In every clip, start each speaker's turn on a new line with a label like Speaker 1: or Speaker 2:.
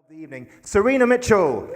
Speaker 1: the evening, Serena Mitchell.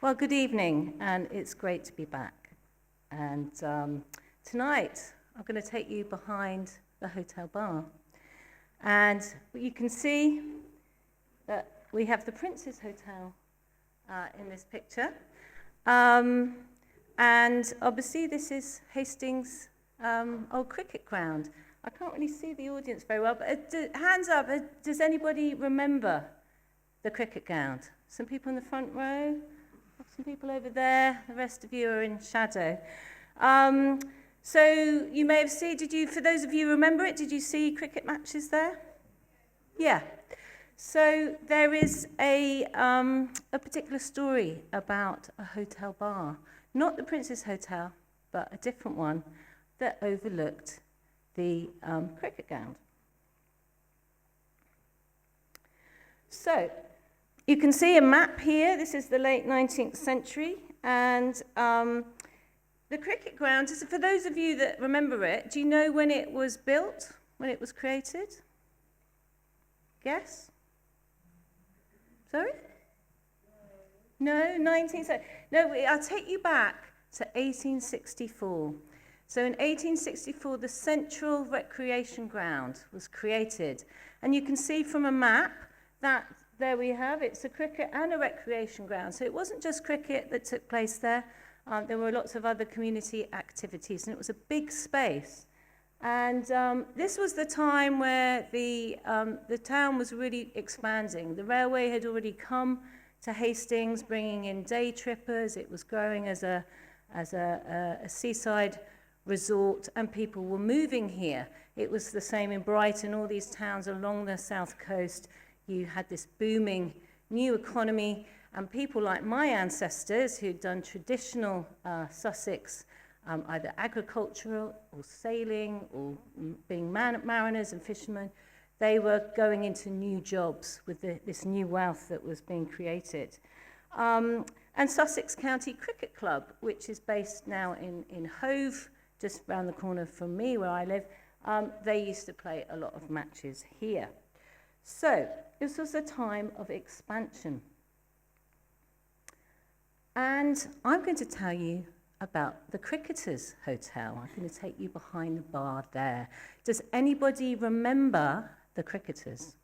Speaker 2: Well, good evening, and it's great to be back. And tonight, I'm going to take you behind the hotel bar. And you can see that we have the Prince's Hotel in this picture. And obviously, this is Hastings' old cricket ground. I can't really see the audience very well, but hands up, does anybody remember the cricket ground? Some people in the front row? Some people over there, the rest of you are in shadow. So you may have seen, for those of you who remember it, did you see cricket matches there? Yeah. So there is a particular story about a hotel bar, not the Prince's Hotel, but a different one that overlooked the cricket ground. So you can see a map here. This is the late 19th century. And the cricket ground, for those of you that remember it, do you know when it was built, when it was created? Guess? Sorry? No, 19th century. No, I'll take you back to 1864. So in 1864, the Central Recreation Ground was created. And you can see from a map that there we have, it's a cricket and a recreation ground. So it wasn't just cricket that took place there. There were lots of other community activities, and it was a big space. And this was the time where the town was really expanding. The railway had already come to Hastings, bringing in day trippers. It was growing as a seaside resort, and people were moving here. It was the same in Brighton, all these towns along the south coast. You had this booming new economy, and people like my ancestors who'd done traditional Sussex, either agricultural or sailing or being mariners and fishermen, they were going into new jobs with this new wealth that was being created. And Sussex County Cricket Club, which is based now in Hove, just round the corner from me where I live, they used to play a lot of matches here. So this was a time of expansion. And I'm going to tell you about the Cricketers' Hotel. I'm going to take you behind the bar there. Does anybody remember the Cricketers?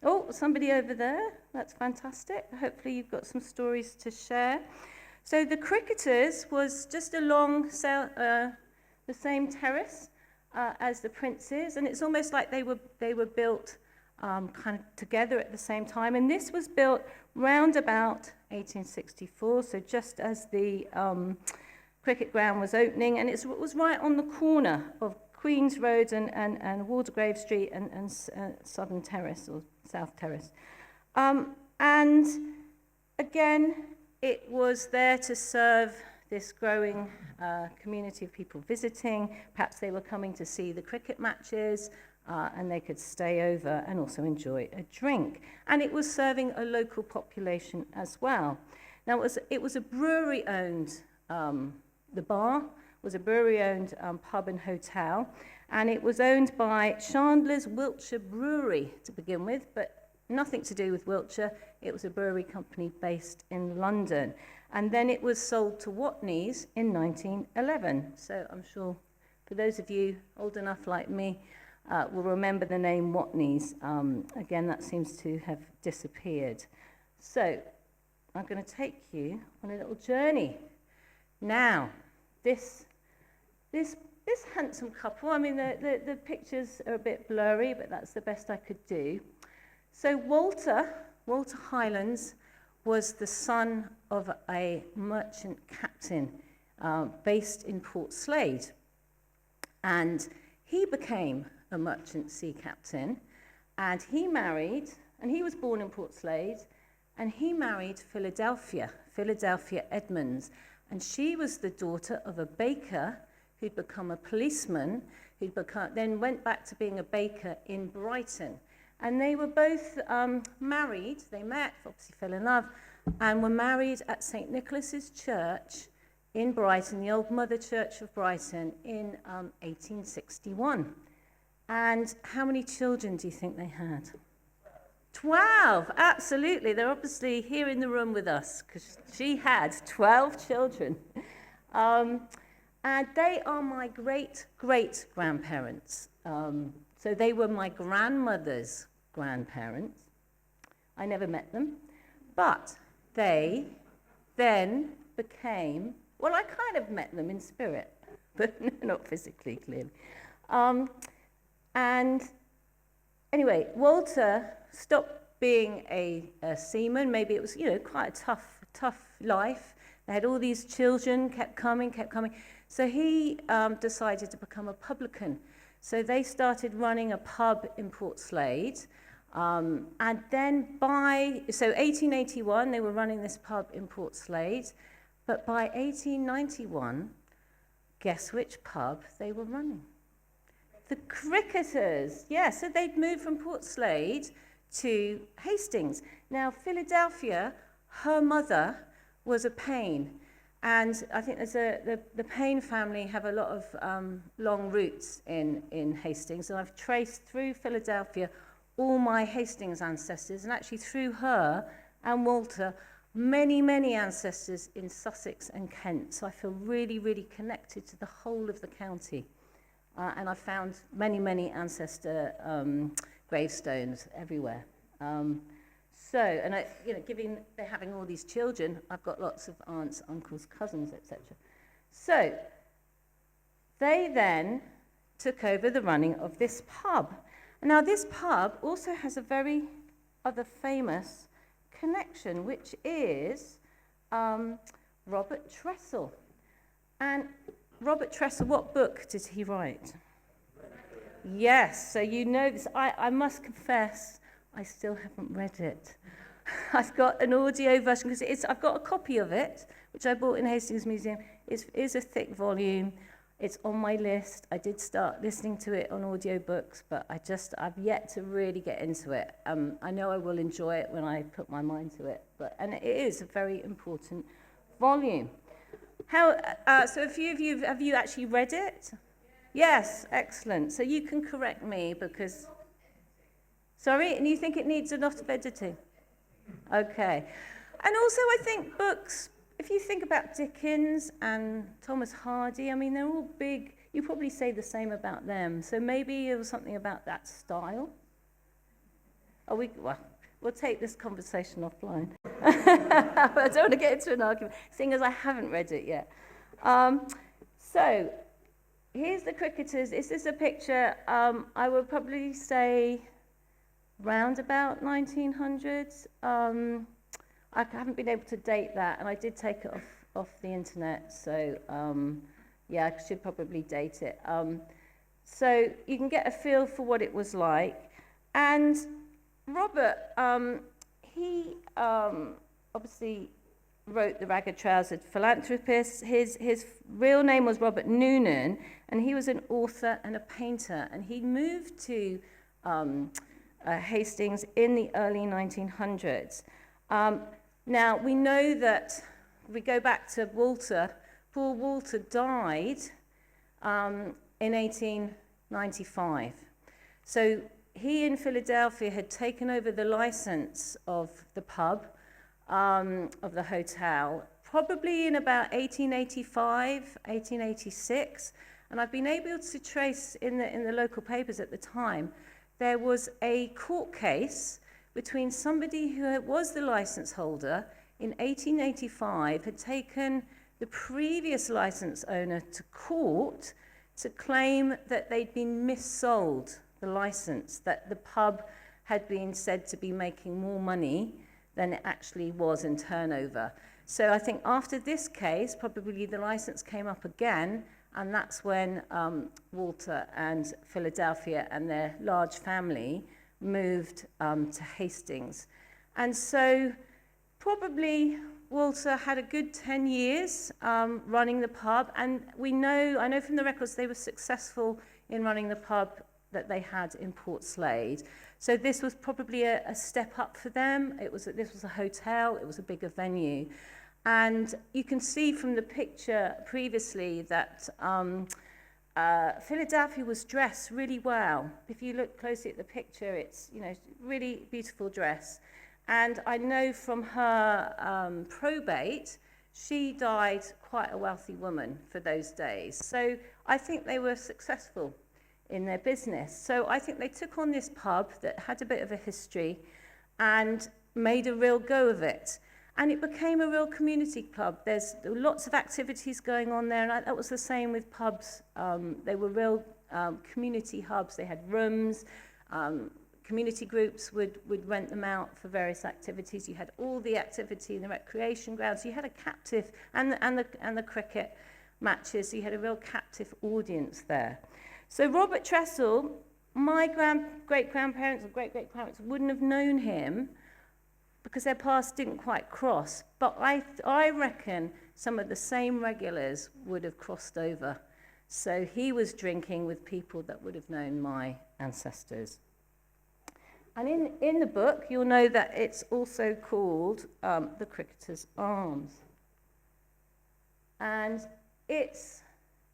Speaker 2: Oh, somebody over there. That's fantastic. Hopefully you've got some stories to share. So the Cricketers was just along the same terrace as the Prince's, and it's almost like they were built kind of together at the same time. And this was built round about 1864, so just as the cricket ground was opening, and it was right on the corner of Queen's Road and Waldegrave Street and Southern Terrace or South Terrace. And again, it was there to serve this growing community of people visiting. Perhaps they were coming to see the cricket matches, and they could stay over and also enjoy a drink. And it was serving a local population as well. Now, it was a brewery-owned, the bar was a brewery-owned pub and hotel, and it was owned by Chandler's Wiltshire Brewery to begin with, but nothing to do with Wiltshire. It was a brewery company based in London. And then it was sold to Watney's in 1911. So I'm sure for those of you old enough like me, will remember the name Watney's. Again, that seems to have disappeared. So I'm going to take you on a little journey. Now, this handsome couple, I mean, the pictures are a bit blurry, but that's the best I could do. So Walter Highlands was the son of a merchant captain based in Port Slade. And he became a merchant sea captain, and he married, and he was born in Port Slade, and he married Philadelphia Edmonds, and she was the daughter of a baker who'd become a policeman, then went back to being a baker in Brighton. And they were both married. They met, obviously fell in love, and were married at St. Nicholas's Church in Brighton, the old Mother Church of Brighton, in 1861. And how many children do you think they had? 12, absolutely. They're obviously here in the room with us because she had 12 children. And they are my great-great-grandparents. So they were my grandmother's grandparents. I never met them. But they then became, well, I kind of met them in spirit, but not physically, clearly. And anyway, Walter stopped being a seaman. Maybe it was, quite a tough life. They had all these children, kept coming. So he decided to become a publican. So they started running a pub in Portslade. And then so 1881, they were running this pub in Portslade. But by 1891, guess which pub they were running? The Cricketers. Yeah, so they'd moved from Portslade to Hastings. Now, Philadelphia, her mother was a Payne. And I think the Payne family have a lot of long roots in Hastings. And I've traced through Philadelphia all my Hastings ancestors, and actually through her and Walter, many ancestors in Sussex and Kent. So I feel really, really connected to the whole of the county. And I found many ancestor gravestones everywhere. Given they're having all these children, I've got lots of aunts, uncles, cousins, etc. So they then took over the running of this pub. Now, this pub also has a very other famous connection, which is Robert Tressel. And Robert Tressel, what book did he write? Yes, so you know this. I must confess, I still haven't read it. I've got an audio version, because I've got a copy of it, which I bought in Hastings Museum. It is a thick volume. It's on my list. I did start listening to it on audiobooks, but I've yet to really get into it. I know I will enjoy it when I put my mind to it, and it is a very important volume. So a few of you, have you actually read it? Yes, excellent. So you can correct me because... Sorry? And you think it needs a lot of editing? Okay. And also I think books, if you think about Dickens and Thomas Hardy, I mean, they're all big. You probably say the same about them. So maybe it was something about that style. We'll take this conversation offline. But I don't want to get into an argument, seeing as I haven't read it yet. So here's the Cricketers. Is this a picture? I would probably say round about 1900s. I haven't been able to date that, and I did take it off the internet, so I should probably date it. So you can get a feel for what it was like. And Robert, he obviously wrote The Ragged-Trousered Philanthropist. His real name was Robert Noonan, and he was an author and a painter, and he moved to Hastings in the early 1900s. Now, we know that, if we go back to Walter, poor Walter died in 1895. So he in Philadelphia had taken over the license of the pub, of the hotel, probably in about 1885, 1886. And I've been able to trace in the local papers at the time, there was a court case between somebody who was the license holder in 1885, had taken the previous license owner to court to claim that they'd been missold the license, that the pub had been said to be making more money than it actually was in turnover. So I think after this case, probably the license came up again, and that's when Walter and Philadelphia and their large family moved to Hastings. And so probably Walter had a good 10 years running the pub, and I know from the records they were successful in running the pub that they had in Portslade. So this was probably a step up for them. This was a hotel, it was a bigger venue. And you can see from the picture previously that Philadelphia was dressed really well. If you look closely at the picture, it's, you know, really beautiful dress. And I know from her probate, she died quite a wealthy woman for those days. So I think they were successful in their business. So I think they took on this pub that had a bit of a history and made a real go of it. And it became a real community club. There were lots of activities going on there, and that was the same with pubs. They were real community hubs. They had rooms. Community groups would rent them out for various activities. You had all the activity in the recreation grounds. You had a captive, and the cricket matches. So you had a real captive audience there. So Robert Tressel, my great-grandparents or great-great-parents wouldn't have known him because their paths didn't quite cross. But I reckon some of the same regulars would have crossed over. So he was drinking with people that would have known my ancestors. And in the book, you'll know that it's also called The Cricketer's Arms. And it's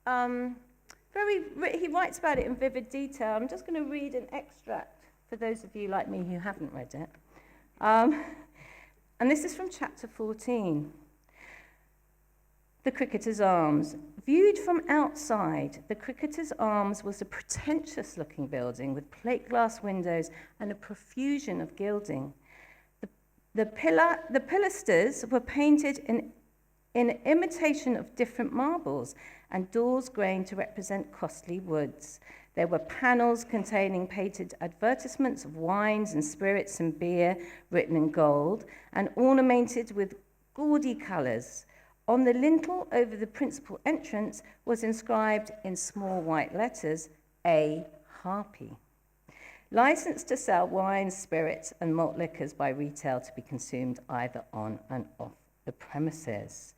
Speaker 2: he writes about it in vivid detail. I'm just going to read an extract for those of you like me who haven't read it. And this is from chapter 14. The Cricketer's Arms. Viewed from outside, the Cricketer's Arms was a pretentious-looking building with plate-glass windows and a profusion of gilding. The pilasters were painted in imitation of different marbles and doors grained to represent costly woods. There were panels containing painted advertisements of wines and spirits and beer written in gold and ornamented with gaudy colours. On the lintel over the principal entrance was inscribed in small white letters, A. Harpy. Licensed to sell wines, spirits and malt liquors by retail to be consumed either on and off the premises.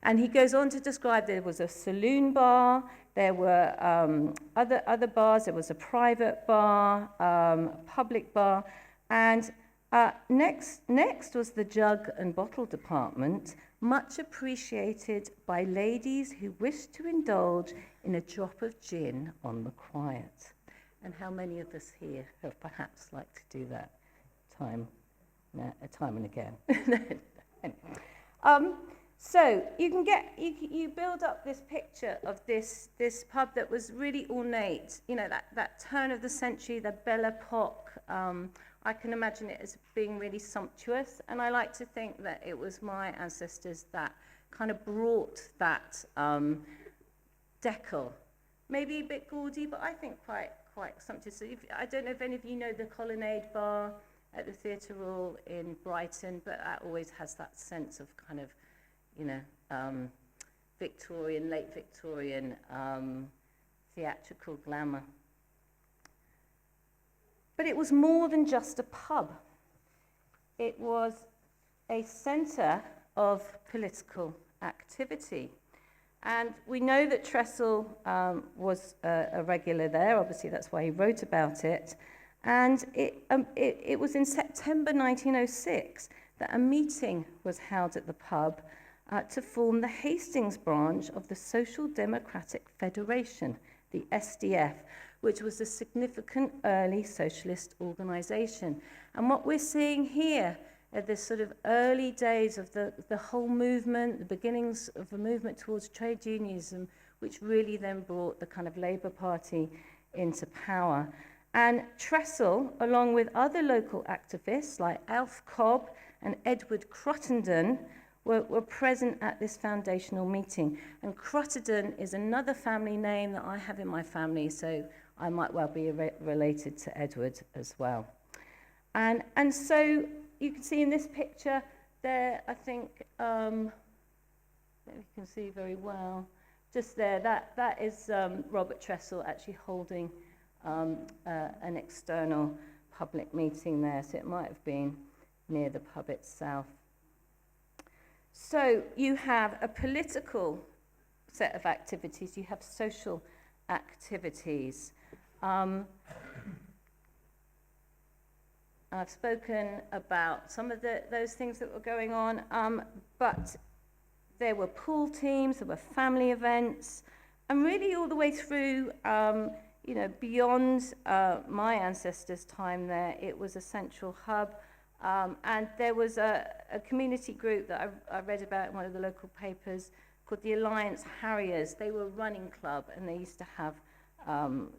Speaker 2: And he goes on to describe there was a saloon bar, there were other bars, there was a private bar, public bar, and next was the jug and bottle department, much appreciated by ladies who wished to indulge in a drop of gin on the quiet. And how many of us here have perhaps liked to do that time and again? So you build up this picture of this pub that was really ornate, you know, that turn of the century, the Belle Epoque. I can imagine it as being really sumptuous, and I like to think that it was my ancestors that kind of brought that decor. Maybe a bit gaudy, but I think quite sumptuous. So I don't know if any of you know the Colonnade Bar at the Theatre Royal in Brighton, but that always has that sense of kind of, you know, Victorian, late Victorian theatrical glamour. But it was more than just a pub. It was a centre of political activity. And we know that Tressel was a regular there. Obviously, that's why he wrote about it. And it was in September 1906 that a meeting was held at the pub to form the Hastings branch of the Social Democratic Federation, the SDF, which was a significant early socialist organisation. And what we're seeing here are the sort of early days of the whole movement, the beginnings of a movement towards trade unionism, which really then brought the kind of Labour Party into power. And Tressel, along with other local activists like Alf Cobb and Edward Cruttenden, were present at this foundational meeting. And Cruttenden is another family name that I have in my family, so I might well be related to Edward as well. And so you can see in this picture there, I think, you can see very well, just there, that is Robert Tressel actually holding an external public meeting there, so it might have been near the pub itself. So you have a political set of activities, you have social activities. I've spoken about some of those things that were going on, but there were pool teams, there were family events, and really all the way through, beyond my ancestors' time there, it was a central hub. And there was a community group that I read about in one of the local papers called the Alliance Harriers. They were a running club, and they used to have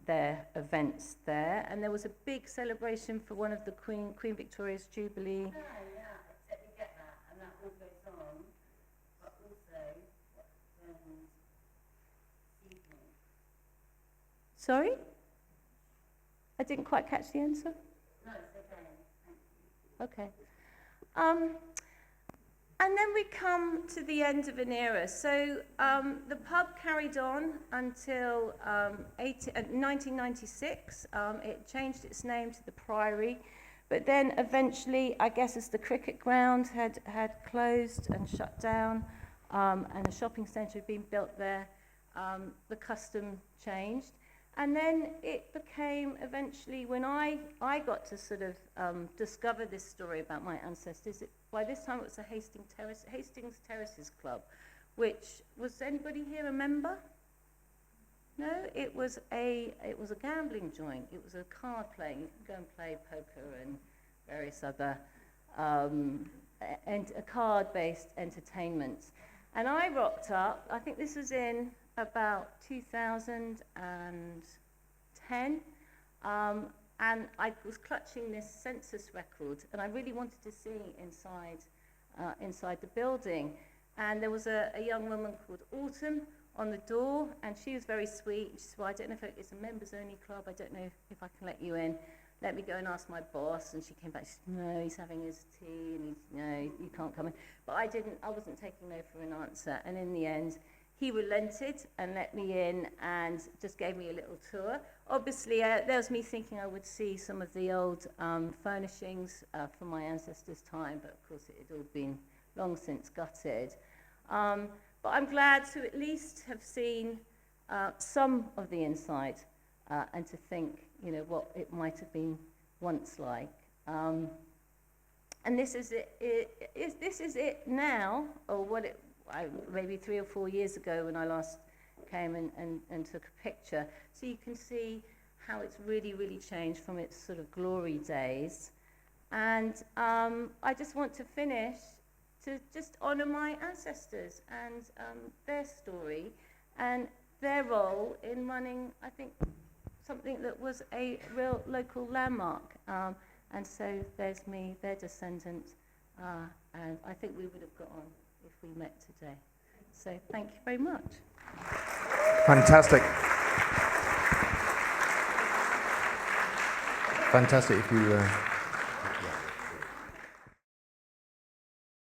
Speaker 2: their events there. And there was a big celebration for one of the Queen Victoria's Jubilee.
Speaker 3: Except you get that, and that all goes on, but also evening.
Speaker 2: Sorry? I didn't quite catch the answer.
Speaker 3: No, it's okay. Thank you.
Speaker 2: Okay. And then we come to the end of an era. So the pub carried on until 1996. It changed its name to the Priory. But then eventually, I guess as the cricket ground had closed and shut down, and a shopping centre had been built there, the custom changed. And then it became eventually, when I got to sort of discover this story about my ancestors, by this time it was the Hastings Terraces Club, which, was anybody here a member? No, it was a gambling joint. It was a card playing. You could go and play poker and various other card-based entertainments. And I rocked up, I think this was in about 2010, and I was clutching this census record, and I really wanted to see inside the building. And there was a young woman called Autumn on the door, and she was very sweet. She said, well, I don't know if it's a members-only club. I don't know if I can let you in. Let me go and ask my boss. And she came back. She said, no, he's having his tea, and no, you can't come in. But I wasn't taking no for an answer. And in the end, he relented and let me in and just gave me a little tour. Obviously, there was me thinking I would see some of the old furnishings from my ancestors' time, but of course it had all been long since gutted. But I'm glad to at least have seen some of the inside and to think, what it might have been once like. And this is it. This is it now, or what it. Maybe 3 or 4 years ago when I last came and took a picture. So you can see how it's really, really changed from its sort of glory days. And I just want to finish to just honour my ancestors and their story and their role in running, I think, something that was a real local landmark. And so there's me, their descendant, and I think we would have got on if we met today. So thank you very much.
Speaker 1: Fantastic.
Speaker 4: Fantastic. If you